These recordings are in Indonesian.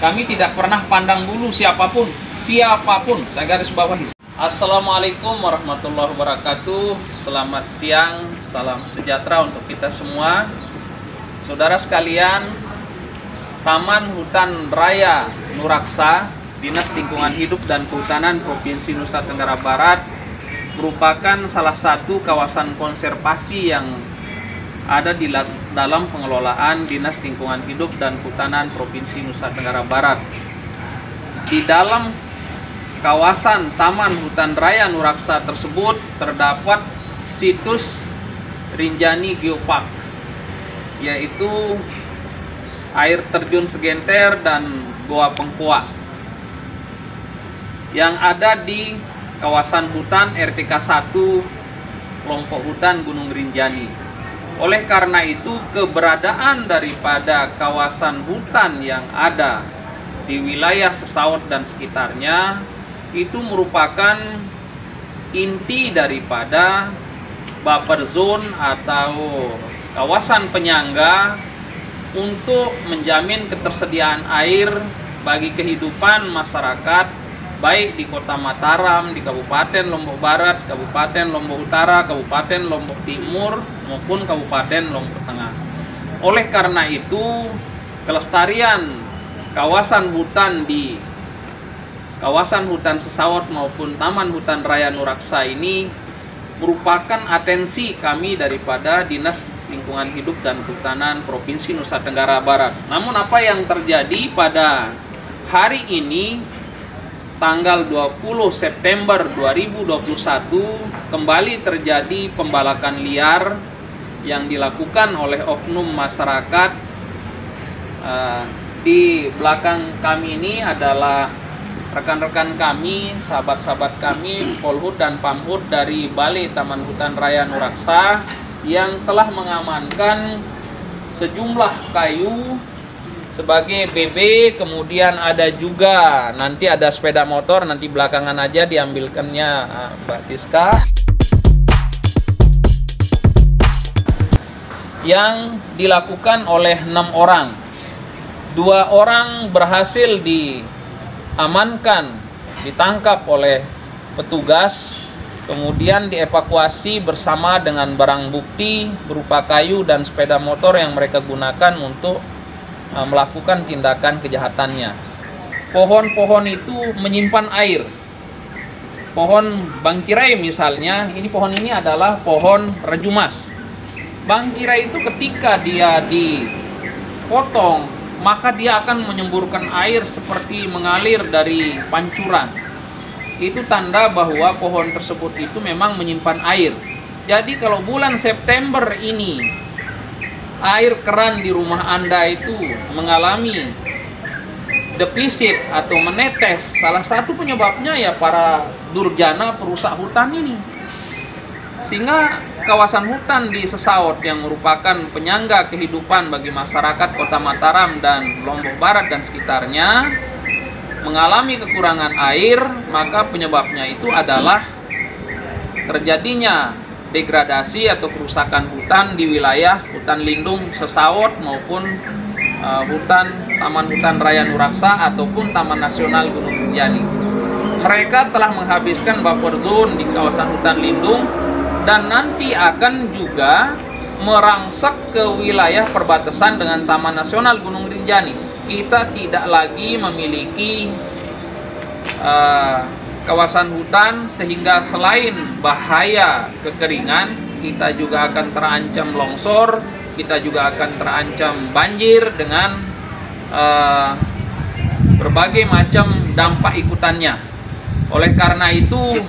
Kami tidak pernah pandang bulu siapapun, saya garis bawahi. Assalamualaikum warahmatullahi wabarakatuh. Selamat siang, salam sejahtera untuk kita semua. Saudara sekalian, Taman Hutan Raya Nuraksa, Dinas Lingkungan Hidup dan Kehutanan Provinsi Nusa Tenggara Barat merupakan salah satu kawasan konservasi yang ada di dalam pengelolaan Dinas Lingkungan Hidup dan Kehutanan Provinsi Nusa Tenggara Barat. Di dalam kawasan Taman Hutan Raya Nuraksa tersebut terdapat situs Rinjani Geopark, yaitu air terjun Segenter dan Goa Pengkuak yang ada di kawasan hutan RTK 1 Kelompok Hutan Gunung Rinjani. Oleh karena itu, keberadaan daripada kawasan hutan yang ada di wilayah Sesaut dan sekitarnya itu merupakan inti daripada buffer zone atau kawasan penyangga untuk menjamin ketersediaan air bagi kehidupan masyarakat baik di Kota Mataram, di Kabupaten Lombok Barat, Kabupaten Lombok Utara, Kabupaten Lombok Timur, maupun Kabupaten Lombok Tengah. Oleh karena itu, kelestarian kawasan hutan di kawasan hutan Sesaut maupun Taman Hutan Raya Nuraksa ini merupakan atensi kami daripada Dinas Lingkungan Hidup dan Kehutanan Provinsi Nusa Tenggara Barat. Namun apa yang terjadi pada hari ini, tanggal 20 September 2021, kembali terjadi pembalakan liar yang dilakukan oleh oknum masyarakat. Di belakang kami ini adalah rekan-rekan kami, sahabat-sahabat kami, Polhut dan Pamhut dari Balai Taman Hutan Raya Nuraksa yang telah mengamankan sejumlah kayu sebagai BB, kemudian ada juga nanti ada sepeda motor, nanti belakangan aja diambilkannya Mbak Tiska, yang dilakukan oleh 6 orang. 2 orang berhasil diamankan, ditangkap oleh petugas, kemudian dievakuasi bersama dengan barang bukti berupa kayu dan sepeda motor yang mereka gunakan untuk melakukan tindakan kejahatannya. Pohon-pohon itu menyimpan air. Pohon bangkirai misalnya, pohon ini adalah pohon rejumas. Bangkirai itu ketika dia dipotong, maka dia akan menyemburkan air seperti mengalir dari pancuran. Itu tanda bahwa pohon tersebut itu memang menyimpan air. Jadi kalau bulan September ini air keran di rumah Anda itu mengalami defisit atau menetes, salah satu penyebabnya ya para durjana perusak hutan ini. Sehingga kawasan hutan di Sesaut yang merupakan penyangga kehidupan bagi masyarakat Kota Mataram dan Lombok Barat dan sekitarnya mengalami kekurangan air, maka penyebabnya itu adalah terjadinya degradasi atau kerusakan hutan di wilayah hutan lindung Sesaut maupun Taman Hutan Raya Nuraksa ataupun Taman Nasional Gunung Rinjani. Mereka telah menghabiskan buffer zone di kawasan hutan lindung dan nanti akan juga merangsek ke wilayah perbatasan dengan Taman Nasional Gunung Rinjani. Kita tidak lagi memiliki kawasan hutan, sehingga selain bahaya kekeringan, kita juga akan terancam longsor, kita juga akan terancam banjir dengan berbagai macam dampak ikutannya. Oleh karena itu,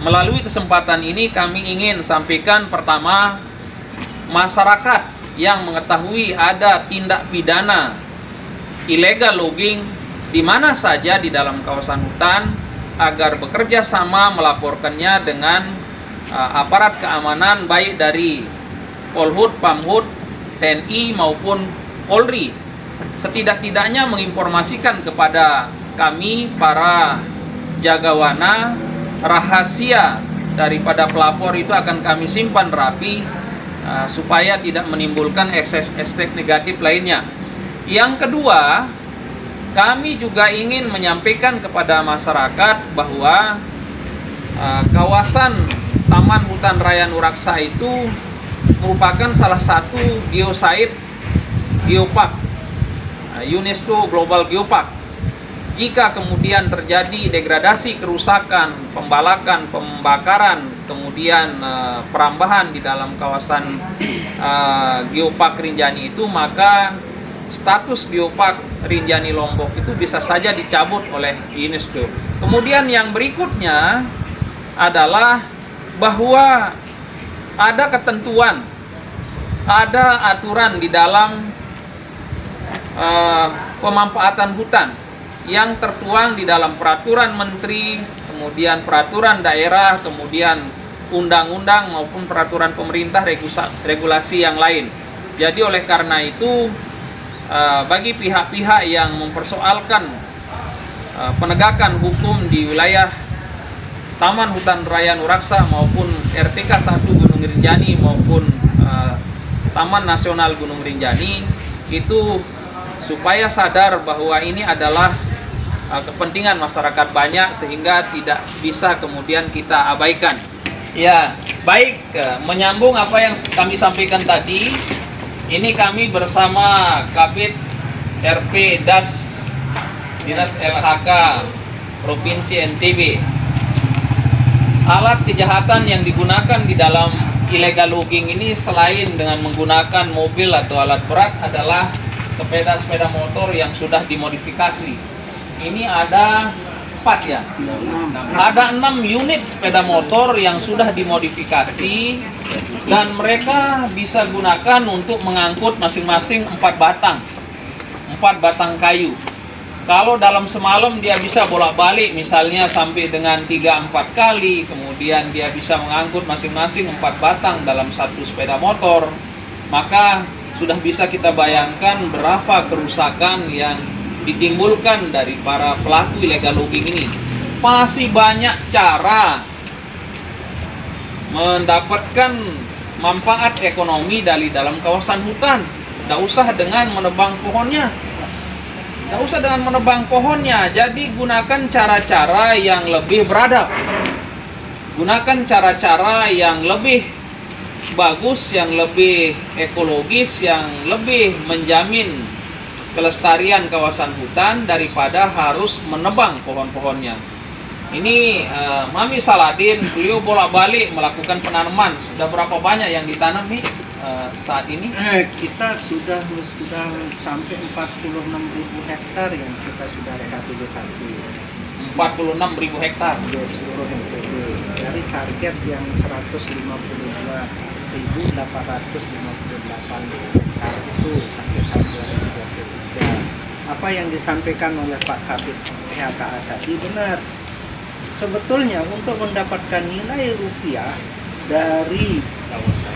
melalui kesempatan ini kami ingin sampaikan, pertama, masyarakat yang mengetahui ada tindak pidana illegal logging di mana saja di dalam kawasan hutan, agar bekerja sama melaporkannya dengan aparat keamanan baik dari Polhut, Pamhut, TNI maupun Polri. Setidak-tidaknya menginformasikan kepada kami para jagawana rahasia daripada pelapor itu akan kami simpan rapi supaya tidak menimbulkan ekses negatif lainnya. Yang kedua, kami juga ingin menyampaikan kepada masyarakat bahwa kawasan Taman Hutan Raya Nuraksa itu merupakan salah satu geosite geopark, UNESCO Global Geopark. Jika kemudian terjadi degradasi, kerusakan, pembalakan, pembakaran, kemudian perambahan di dalam kawasan Geopark Rinjani itu, maka status Geopark Rinjani Lombok itu bisa saja dicabut oleh UNESCO. Kemudian yang berikutnya adalah bahwa ada ketentuan, ada aturan di dalam pemanfaatan hutan yang tertuang di dalam peraturan menteri, kemudian peraturan daerah, kemudian undang-undang maupun peraturan pemerintah, regulasi yang lain. Jadi oleh karena itu bagi pihak-pihak yang mempersoalkan penegakan hukum di wilayah Taman Hutan Raya Nuraksa maupun RTK 1 Gunung Rinjani maupun Taman Nasional Gunung Rinjani, itu supaya sadar bahwa ini adalah kepentingan masyarakat banyak sehingga tidak bisa kemudian kita abaikan. Ya, baik, menyambung apa yang kami sampaikan tadi, ini kami bersama Kabid RP Das Dinas LHK Provinsi NTB. Alat kejahatan yang digunakan di dalam illegal logging ini selain dengan menggunakan mobil atau alat berat adalah sepeda-sepeda motor yang sudah dimodifikasi. Ini ada 4 ya. Ada 6 unit sepeda motor yang sudah dimodifikasi dan mereka bisa gunakan untuk mengangkut masing-masing 4 batang kayu. Kalau dalam semalam dia bisa bolak-balik misalnya sampai dengan 3-4 kali, kemudian dia bisa mengangkut masing-masing 4 batang dalam satu sepeda motor, maka sudah bisa kita bayangkan berapa kerusakan yang ditimbulkan dari para pelaku illegal logging ini. Masih banyak cara mendapatkan manfaat ekonomi dari dalam kawasan hutan. Tidak usah dengan menebang pohonnya. Tidak usah dengan menebang pohonnya. Jadi gunakan cara-cara yang lebih beradab. Gunakan cara-cara yang lebih bagus, yang lebih ekologis, yang lebih menjamin kelestarian kawasan hutan daripada harus menebang pohon-pohonnya. Ini Mami Saladin, beliau bolak-balik melakukan penanaman. Sudah berapa banyak yang ditanam nih saat ini? Kita sudah sampai 46.000 hektar yang kita sudah rehabilitasi. 46.000 hektar? Ya, seluruh NTB. Dari target yang 152.858 hektar itu sampai tahun 2023. Apa yang disampaikan oleh Pak Kabid PHKA tadi benar. Sebetulnya untuk mendapatkan nilai rupiah dari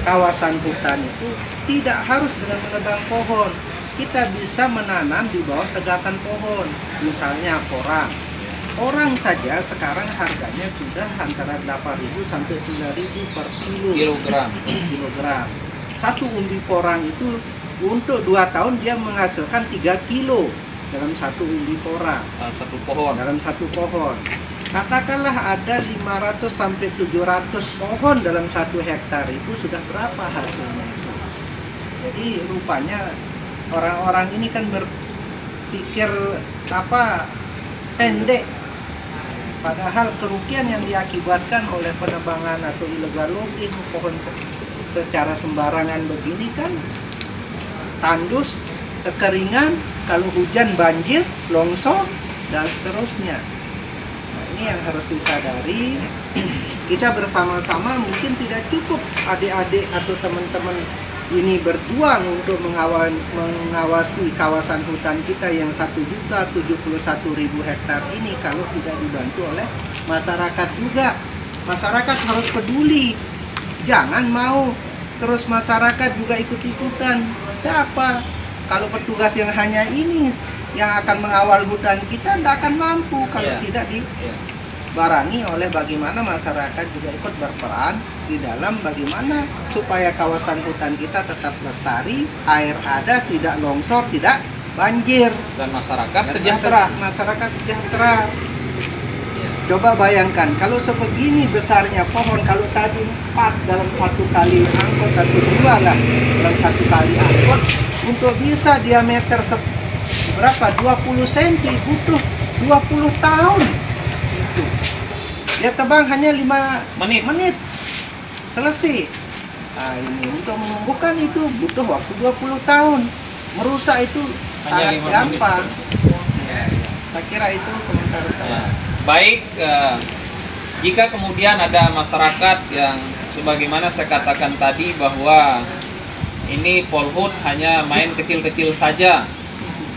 kawasan hutan itu tidak harus dengan menebang pohon. Kita bisa menanam di bawah tegakan pohon. Misalnya porang. Orang saja sekarang harganya sudah antara 8.000 sampai 9.000 per kilogram. Satu umbi porang itu untuk 2 tahun dia menghasilkan 3 kilo dalam satu umbi porang. Dalam satu pohon. Katakanlah ada 500 sampai 700 pohon dalam 1 hektar, itu sudah berapa hasilnya itu? Jadi rupanya orang-orang ini kan berpikir pendek. Padahal kerugian yang diakibatkan oleh penebangan atau illegal logging pohon secara sembarangan begini kan tandus, kekeringan, kalau hujan banjir, longsor, dan seterusnya. Nah, ini yang harus disadari. Kita bersama-sama mungkin tidak cukup adik-adik atau teman-teman ini berjuang untuk mengawasi kawasan hutan kita yang 1.071.000 hektar ini kalau tidak dibantu oleh masyarakat juga. Masyarakat harus peduli, jangan mau terus masyarakat juga ikut-ikutan. Siapa? Kalau petugas yang hanya ini yang akan mengawal hutan kita tidak akan mampu kalau tidak dibarengi oleh bagaimana masyarakat juga ikut berperan di dalam bagaimana supaya kawasan hutan kita tetap lestari, air ada, tidak longsor, tidak banjir dan masyarakat sejahtera. Masyarakat sejahtera. Coba bayangkan kalau sebegini besarnya pohon, kalau tadi 4 dalam satu kali angkot atau 2 lah dalam satu kali angkot, untuk bisa diameter berapa 20 cm butuh 20 tahun. Dia tebang hanya 5 menit selesai. Nah, ini untuk menumbuhkan itu butuh waktu 20 tahun. Merusak itu sangat gampang. Ya, saya kira itu komentar saya. Baik, jika kemudian ada masyarakat yang sebagaimana saya katakan tadi bahwa ini Polhut hanya main kecil-kecil saja,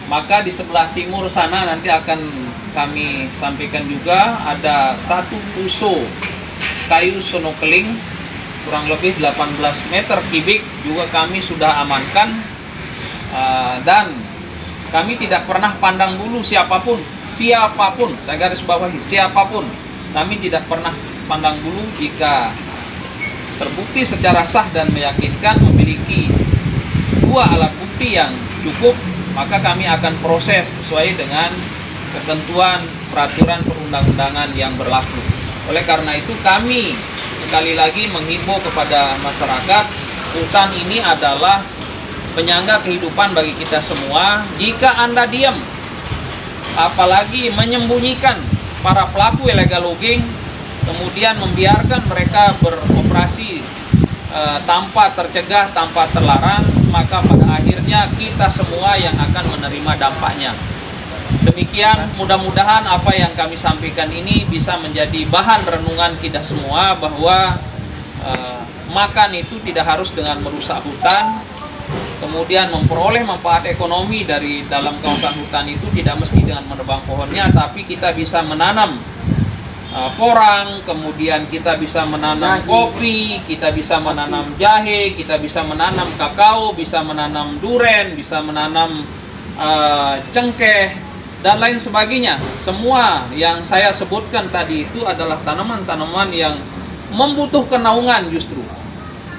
maka di sebelah timur sana nanti akan kami sampaikan juga ada satu puso kayu sonokeling kurang lebih 18 meter kubik juga kami sudah amankan, dan kami tidak pernah pandang bulu siapapun, saya garis bawahi, siapapun, kami tidak pernah pandang bulu jika terbukti secara sah dan meyakinkan memiliki 2 alat bukti yang cukup, maka kami akan proses sesuai dengan ketentuan peraturan perundang-undangan yang berlaku. Oleh karena itu kami sekali lagi menghimbau kepada masyarakat, hutan ini adalah penyangga kehidupan bagi kita semua. Jika Anda diam, apalagi menyembunyikan para pelaku illegal logging, kemudian membiarkan mereka beroperasi tanpa tercegah, tanpa terlarang, maka pada akhirnya kita semua yang akan menerima dampaknya. Demikian, mudah-mudahan apa yang kami sampaikan ini bisa menjadi bahan renungan kita semua bahwa makan itu tidak harus dengan merusak hutan. Kemudian memperoleh manfaat ekonomi dari dalam kawasan hutan itu tidak mesti dengan menebang pohonnya, tapi kita bisa menanam porang, kemudian kita bisa menanam kopi, kita bisa menanam jahe, kita bisa menanam kakao, bisa menanam duren, bisa menanam cengkeh, dan lain sebagainya. Semua yang saya sebutkan tadi itu adalah tanaman-tanaman yang membutuhkan naungan justru.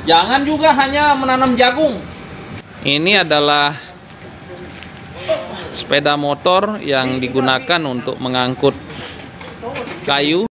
Jangan juga hanya menanam jagung. Ini adalah sepeda motor yang digunakan untuk mengangkut kayu.